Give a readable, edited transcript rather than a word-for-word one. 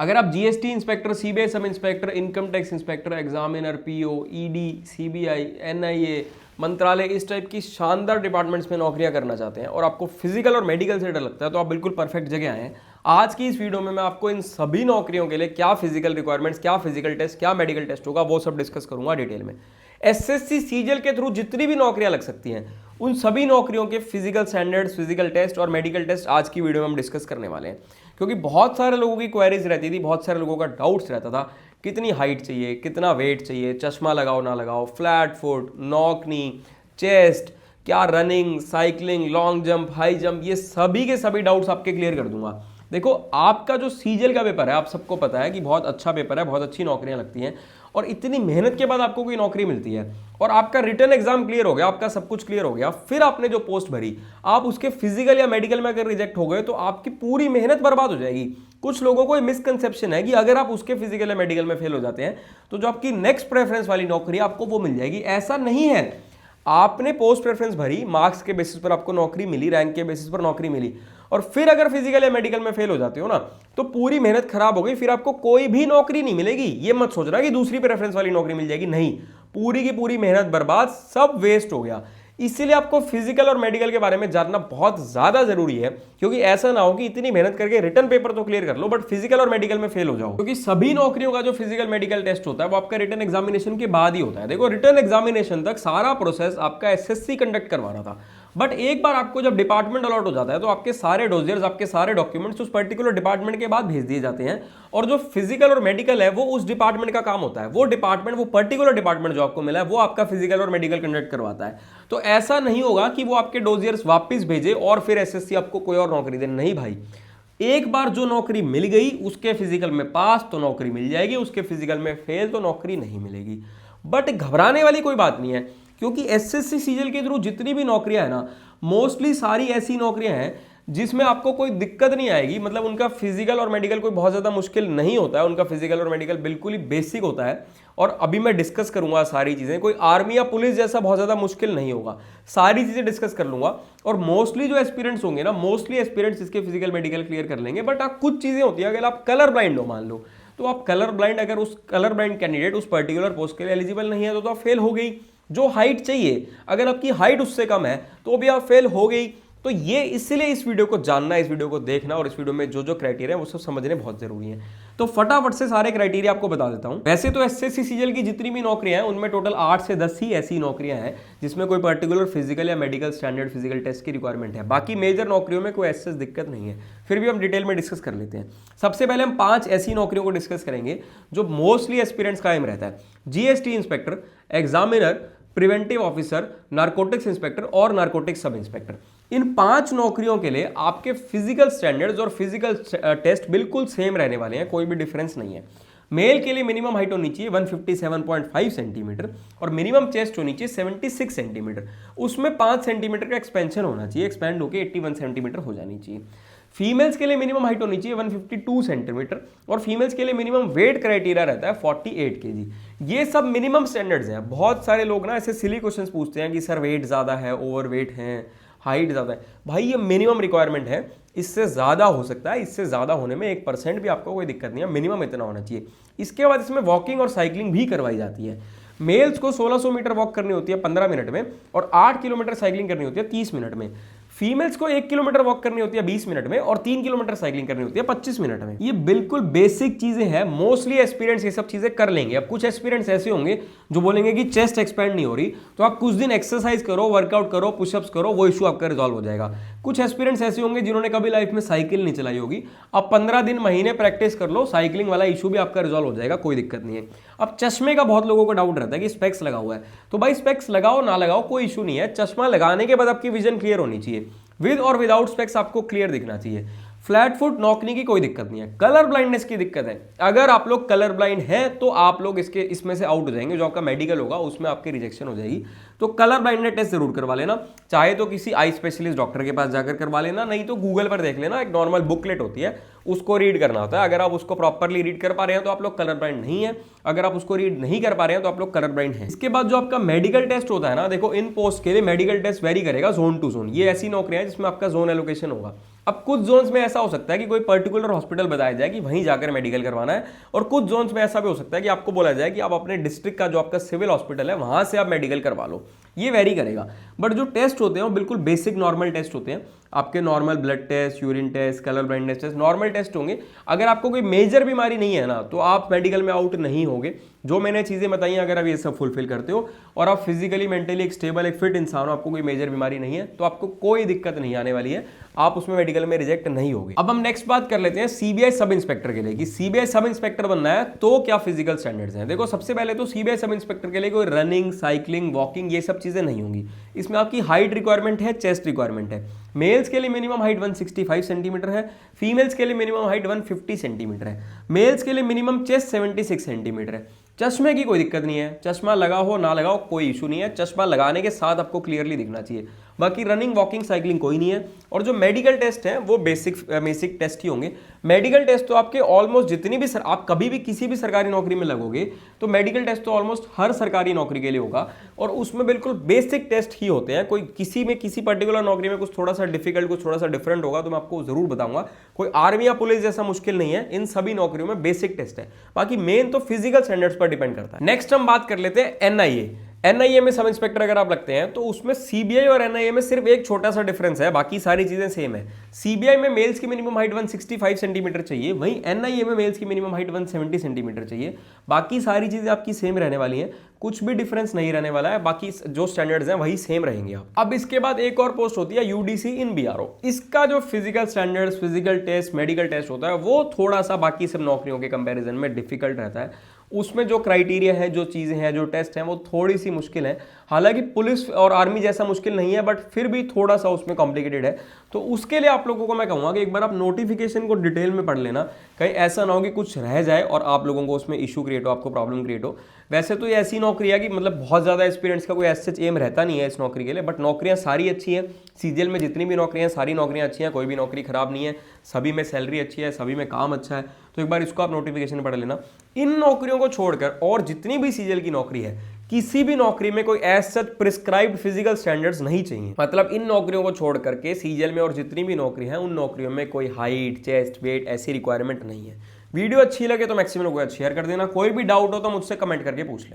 अगर आप GST inspector, CBI sub inspector, income tax inspector, examiner, PO, ED, CBI, NIA, मंत्रालय, इस type की शानदार डिपार्टमेंट्स में नौकरियां करना चाहते हैं और आपको फिजिकल और मेडिकल से डर लगता है, तो आप बिल्कुल परफेक्ट जगह आए हैं। आज की इस वीडियो में मैं आपको इन सभी नौकरियों के लिए क्या फिजिकल रिक्वायरमेंट्स, क्या फिजिकल टेस्ट, क्या मेडिकल टेस्ट होगा, वो सब डिस्कस करूंगा डिटेल में। एसएससी सीजीएल के थ्रू जितनी भी नौकरियां लग सकती हैं, उन सभी नौकरियों के फिजिकल स्टैंडर्ड्स, फिजिकल टेस्ट और मेडिकल टेस्ट आज की वीडियो में हम डिस्कस करने वाले हैं। क्योंकि बहुत सारे लोगों की क्वेरीज रहती थी, बहुत सारे लोगों का डाउट्स रहता था, कितनी हाइट चाहिए, कितना वेट चाहिए, चश्मा लगाओ ना लगाओ, flat foot, knock knee, chest, क्या running, cycling, long jump, high jump, ये सभी के सभी डाउट्स आपके क्लियर कर दूंगा। देखो, आपका जो सीजीएल का पेपर है, आप सबको पता है कि बहुत अच्छा पेपर है, बहुत अच्छी नौकरियां लगती हैं और इतनी मेहनत के बाद आपको कोई नौकरी मिलती है और आपका रिटर्न एग्जाम क्लियर हो गया, आपका सब कुछ क्लियर हो गया, फिर आपने जो पोस्ट भरी, आप उसके फिजिकल या मेडिकल में अगर रिजेक्ट हो गए तो आपकी पूरी मेहनत बर्बाद हो जाएगी। कुछ लोगों को मिसकंसेप्शन है कि अगर आप उसके फिजिकल या मेडिकल में फेल हो जाते हैं तो जो आपकी नेक्स्ट प्रेफरेंस वाली नौकरी आपको वो मिल जाएगी। ऐसा नहीं है। आपने पोस्ट प्रेफरेंस भरी, मार्क्स के बेसिस पर आपको नौकरी मिली, रैंक के बेसिस पर नौकरी मिली और फिर अगर फिजिकल या मेडिकल में फेल हो जाते हो ना, तो पूरी मेहनत खराब हो गई, फिर आपको कोई भी नौकरी नहीं मिलेगी। ये मत सोचना कि दूसरी प्रेफरेंस वाली नौकरी मिल जाएगी, नहीं, पूरी की पूरी मेहनत बर्बाद, सब वेस्ट हो गया। इसीलिए आपको फिजिकल और मेडिकल के बारे में जानना बहुत ज्यादा जरूरी है, क्योंकि ऐसा ना हो कि इतनी मेहनत करके रिटर्न पेपर तो क्लियर कर लो बट फिजिकल और मेडिकल में फेल हो जाओ। क्योंकि सभी नौकरियों का जो फिजिकल मेडिकल टेस्ट होता है वो आपका रिटर्न एग्जामिनेशन के बाद ही होता है। देखो, रिटर्न एग्जामिनेशन तक सारा प्रोसेस आपका एसएससी कंडक्ट करवा रहा था, बट एक बार आपको जब डिपार्टमेंट अलॉट हो जाता है तो आपके सारे डोजियर्स, आपके सारे डॉक्यूमेंट्स उस पर्टिकुलर डिपार्टमेंट के बाद भेज दिए जाते हैं और जो फिजिकल और मेडिकल है वो उस डिपार्टमेंट का काम होता है। वो डिपार्टमेंट, वो पर्टिकुलर डिपार्टमेंट जो आपको मिला है वो आपका फिजिकल और मेडिकल कंडक्ट करवाता है। तो ऐसा नहीं होगा कि वो आपके डोजियर्स वापस भेजे और फिर एसएससी आपको कोई और नौकरी दे, नहीं भाई। एक बार जो नौकरी मिल गई, उसके फिजिकल में पास तो नौकरी मिल जाएगी, उसके फिजिकल में फेल तो नौकरी नहीं मिलेगी। बट घबराने वाली कोई बात नहीं है, क्योंकि एसएससी सीजीएल के थ्रू जितनी भी नौकरियां हैं ना, मोस्टली सारी ऐसी नौकरियां हैं जिसमें आपको कोई दिक्कत नहीं आएगी। मतलब उनका फिजिकल और मेडिकल कोई बहुत ज़्यादा मुश्किल नहीं होता है, उनका फिजिकल और मेडिकल बिल्कुल ही बेसिक होता है और अभी मैं डिस्कस करूंगा सारी चीज़ें। कोई आर्मी या पुलिस जैसा बहुत ज़्यादा मुश्किल नहीं होगा, सारी चीज़ें डिस्कस कर लूंगा। और मोस्टली जो एस्पिरेंट्स होंगे ना, मोस्टली एस्पिरेंट्स इसके फिजिकल मेडिकल क्लियर कर लेंगे। बट आप कुछ चीज़ें होती है, अगर आप कलर ब्लाइंड हो मान लो, तो आप कलर ब्लाइंड, अगर उस कलर ब्लाइंड कैंडिडेट उस पर्टिकुलर पोस्ट के लिए एलिजिबल नहीं है तो आप फेल हो गई। जो हाइट चाहिए, अगर आपकी हाइट उससे कम है तो भी आप फेल हो गई। तो ये इसलिए इस वीडियो को जानना, इस वीडियो को देखना और इस वीडियो में जो जो क्राइटेरिया है वो सब समझने बहुत जरूरी है। तो फटाफट से सारे क्राइटेरिया आपको बता देता हूं। वैसे तो एसएससी सीजीएल की जितनी भी नौकरियां हैं उनमें टोटल 8 से 10 ही ऐसी नौकरियां हैं जिसमें कोई पर्टिकुलर फिजिकल या मेडिकल स्टैंडर्ड फिजिकल टेस्ट की रिक्वायरमेंट है। बाकी मेजर नौकरियों में कोई ऐसी दिक्कत नहीं है, फिर भी हम डिटेल में डिस्कस कर लेते हैं। सबसे पहले हम 5 ऐसी नौकरियों को डिस्कस करेंगे जो मोस्टली एस्पिरेंट्स कायम रहता है। GST inspector, examiner, preventive officer, narcotics inspector और नारकोटिक्स सब इंस्पेक्टर। इन 5 नौकरियों के लिए आपके फिजिकल स्टैंडर्ड्स और फिजिकल टेस्ट बिल्कुल सेम रहने वाले हैं, कोई भी डिफरेंस नहीं है। मेल के लिए मिनिमम हाइट होनी चाहिए 157.5 सेंटीमीटर और मिनिमम चेस्ट होनी चाहिए 76 सेंटीमीटर। उसमें 5 सेंटीमीटर का एक्सपेंशन होना चाहिए, एक्सपेंड होकर 81 सेंटीमीटर हो जानी चाहिए। फीमेल्स के लिए मिनिमम हाइट होनी चाहिए 152 सेंटीमीटर और फीमेल्स के लिए मिनिमम वेट क्राइटेरिया रहता है 48 केजी। ये सब मिनिमम स्टैंडर्ड्स हैं। बहुत सारे लोग ना ऐसे सिली क्वेश्चंस पूछते हैं कि सर वेट ज़्यादा है, ओवर वेट है, हाइट ज़्यादा है। भाई ये मिनिमम रिक्वायरमेंट है, इससे ज़्यादा हो सकता है, इससे ज़्यादा होने में 1% भी आपको कोई दिक्कत नहीं है, मिनिमम इतना होना चाहिए। इसके बाद इसमें वॉकिंग और साइकिलिंग भी करवाई जाती है। मेल्स को 1600 मीटर वॉक करनी होती है 15 मिनट में और 8 किलोमीटर साइकिलिंग करनी होती है 30 मिनट में। फीमेल्स को 1 किलोमीटर वॉक करनी होती है 20 मिनट में और 3 किलोमीटर साइकिलिंग करनी होती है 25 मिनट में। ये बिल्कुल बेसिक चीजें हैं, मोस्टली एस्पिरेंट्स ये सब चीजें कर लेंगे। अब कुछ एस्पिरेंट्स ऐसे होंगे जो बोलेंगे कि चेस्ट एक्सपेंड नहीं हो रही, तो आप कुछ दिन एक्सरसाइज करो, वर्कआउट करो, पुशअप्स करो, वो इशू आपका रिजॉल्व हो जाएगा। कुछ एस्पिरेंट्स ऐसे होंगे जिन्होंने कभी लाइफ में साइकिल नहीं चलाई होगी, अब 15 दिन महीने प्रैक्टिस कर लो, साइकिलिंग वाला इशू भी आपका रिजॉल्व हो जाएगा, कोई दिक्कत नहीं है। अब चश्मे का बहुत लोगों को डाउट रहता है कि स्पेक्स लगा हुआ है, तो भाई स्पेक्स लगाओ ना लगाओ कोई इशू नहीं है। चश्मा लगाने के बाद आपकी विजन क्लियर होनी चाहिए, विद और विदाउट स्पेक्स आपको क्लियर दिखना चाहिए। फ्लैट फुट नॉकनी की कोई दिक्कत नहीं है। कलर ब्लाइंडनेस की दिक्कत है, अगर आप लोग कलर ब्लाइंड हैं तो आप लोग इसमें से आउट हो जाएंगे, जो आपका मेडिकल होगा उसमें आपकी रिजेक्शन हो जाएगी। तो कलर ब्लाइंडनेस टेस्ट जरूर करवा लेना, चाहे तो किसी आई स्पेशलिस्ट डॉक्टर के पास जाकर करवा लेना, नहीं तो गूगल पर देख लेना, एक नॉर्मल बुकलेट होती है उसको रीड करना होता है। अगर आप उसको प्रॉपरली रीड कर पा रहे हैं तो आप लोग कलर ब्लाइंड नहीं है, अगर आप उसको रीड नहीं कर पा रहे हैं तो आप लोग कलर ब्लाइंड हैं। इसके बाद जो आपका मेडिकल टेस्ट होता है ना, देखो इन पोस्ट के लिए मेडिकल टेस्ट वेरी करेगा जोन टू जोन। ये ऐसी नौकरियां हैं जिसमें आपका जोन एलोकेशन होगा। अब कुछ जोन्स में ऐसा हो सकता है कि कोई पर्टिकुलर हॉस्पिटल बताया जाए कि वहीं जाकर मेडिकल करवाना है, और कुछ जोन्स में ऐसा भी हो सकता है कि आपको बोला जाए कि आप अपने डिस्ट्रिक्ट का जो आपका सिविल हॉस्पिटल है वहां से आप मेडिकल करवा लो। ये वेरी करेगा, बट जो टेस्ट होते हैं वो बिल्कुल बेसिक नॉर्मल टेस्ट होते हैं। आपके normal blood test, urine test, colour blindness test, normal test होंगे। अगर आपको कोई मेजर बीमारी नहीं है ना, तो आप मेडिकल में आउट नहीं होगे। जो मैंने चीजें बताई हैं, अगर आप ये सब फुलफिल करते हो और आप फिजिकली मेंटली एक स्टेबल एक फिट इंसान हो, आपको कोई मेजर बीमारी नहीं है, तो आपको कोई दिक्कत नहीं आने वाली है, आप उसमें मेडिकल में रिजेक्ट नहीं होगे। अब हम नेक्स्ट बात कर लेते हैं सीबीआई सब इंस्पेक्टर के लिए कि सीबीआई सब इंस्पेक्टर बनना है तो क्या फिजिकल स्टैंडर्ड्स हैं। देखो, सबसे पहले तो सीबीआई सब इंस्पेक्टर के लिए कोई रनिंग, साइकिलिंग, वॉकिंग ये सब चीजें नहीं होंगी। इसमें आपकी हाइट रिक्वायरमेंट है, चेस्ट रिक्वायरमेंट है। मेल्स के लिए मिनिमम हाइट 165 सेंटीमीटर है, फीमेल्स के लिए मिनिमम हाइट 150 सेंटीमीटर है, मेल्स के लिए मिनिमम चेस्ट 76 सेंटीमीटर है। चश्मे की कोई दिक्कत नहीं है, चश्मा लगा हो ना लगाओ कोई इशू नहीं है, चश्मा लगाने के साथ आपको क्लियरली दिखना चाहिए। बाकी रनिंग, वॉकिंग, साइकिलिंग कोई नहीं है। और जो मेडिकल टेस्ट हैं वो बेसिक टेस्ट ही होंगे। मेडिकल टेस्ट तो आपके ऑलमोस्ट जितनी भी आप कभी भी किसी भी सरकारी नौकरी में लगोगे तो मेडिकल टेस्ट तो ऑलमोस्ट हर सरकारी नौकरी के लिए होगा, और उसमें बिल्कुल बेसिक टेस्ट ही होते हैं। कोई किसी में किसी पर्टिकुलर नौकरी में कुछ थोड़ा सा डिफिकल्ट, कुछ थोड़ा सा डिफरेंट होगा तो मैं आपको जरूर बताऊंगा। कोई आर्मी या पुलिस जैसा मुश्किल नहीं है, इन सभी नौकरियों में बेसिक टेस्ट है। बाकी मेन तो फिजिकल स्टैंडर्ड्स पर डिपेंड करता है। नेक्स्ट हम बात कर लेते हैं एनआईए। एनआईए में सब इंस्पेक्टर अगर आप लगते हैं तो उसमें सीबीआई और एनआईए में सिर्फ एक छोटा सा डिफरेंस है, बाकी सारी चीजें सेम है। सीबीआई में मेल्स की मिनिमम हाइट 165 सेंटीमीटर चाहिए, वहीं एनआईए में मेल्स की मिनिमम हाइट 170 सेंटीमीटर चाहिए। बाकी सारी चीजें आपकी सेम रहने वाली हैं, कुछ भी डिफरेंस नहीं रहने वाला है, बाकी जो स्टैंडर्ड्स हैं वही सेम रहेंगे आप। अब इसके बाद एक और पोस्ट होती है यूडीसी इन बीआरओ। इसका जो physical standards, physical test, medical test होता है वो थोड़ा सा बाकी सब नौकरियों के कंपैरिजन में डिफिकल्ट रहता है। उसमें जो क्राइटेरिया है, जो चीजें हैं, जो टेस्ट हैं वो थोड़ी सी मुश्किल है। हालांकि पुलिस और आर्मी जैसा मुश्किल नहीं है, बट फिर भी थोड़ा सा उसमें कॉम्प्लिकेटेड है। तो उसके लिए आप लोगों को मैं कहूंगा कि एक बार आप नोटिफिकेशन को डिटेल में पढ़ लेना, कहीं ऐसा ना हो कि कुछ रह जाए और आप लोगों को उसमें इशू क्रिएट हो, आपको प्रॉब्लम क्रिएट हो। वैसे तो ये ऐसी नौकरी है कि मतलब बहुत ज्यादा एक्सपीरियंस का कोई ऐसा एम रहता नहीं है इस नौकरी के लिए, बट नौकरियां सारी अच्छी हैं। सीजीएल में जितनी भी नौकरियां हैं सारी नौकरियां अच्छी हैं, कोई भी नौकरी खराब नहीं है, सभी में सैलरी अच्छी है, सभी में काम अच्छा है। तो एक बार इसको आप नोटिफिकेशन पढ़ लेना। इन नौकरियों को छोड़कर और जितनी भी सीजीएल की नौकरी है, किसी भी नौकरी में कोई ऐसा प्रिस्क्राइब्ड फिजिकल स्टैंडर्ड्स नहीं चाहिए। मतलब इन नौकरियों को छोड़ करके सीजीएल में और जितनी भी नौकरी है उन नौकरियों में कोई हाइट, चेस्ट, वेट ऐसी रिक्वायरमेंट नहीं है। वीडियो अच्छी लगे तो मैक्सिमम लोगों को शेयर कर देना। कोई भी डाउट हो तो मुझसे कमेंट करके पूछ लेना।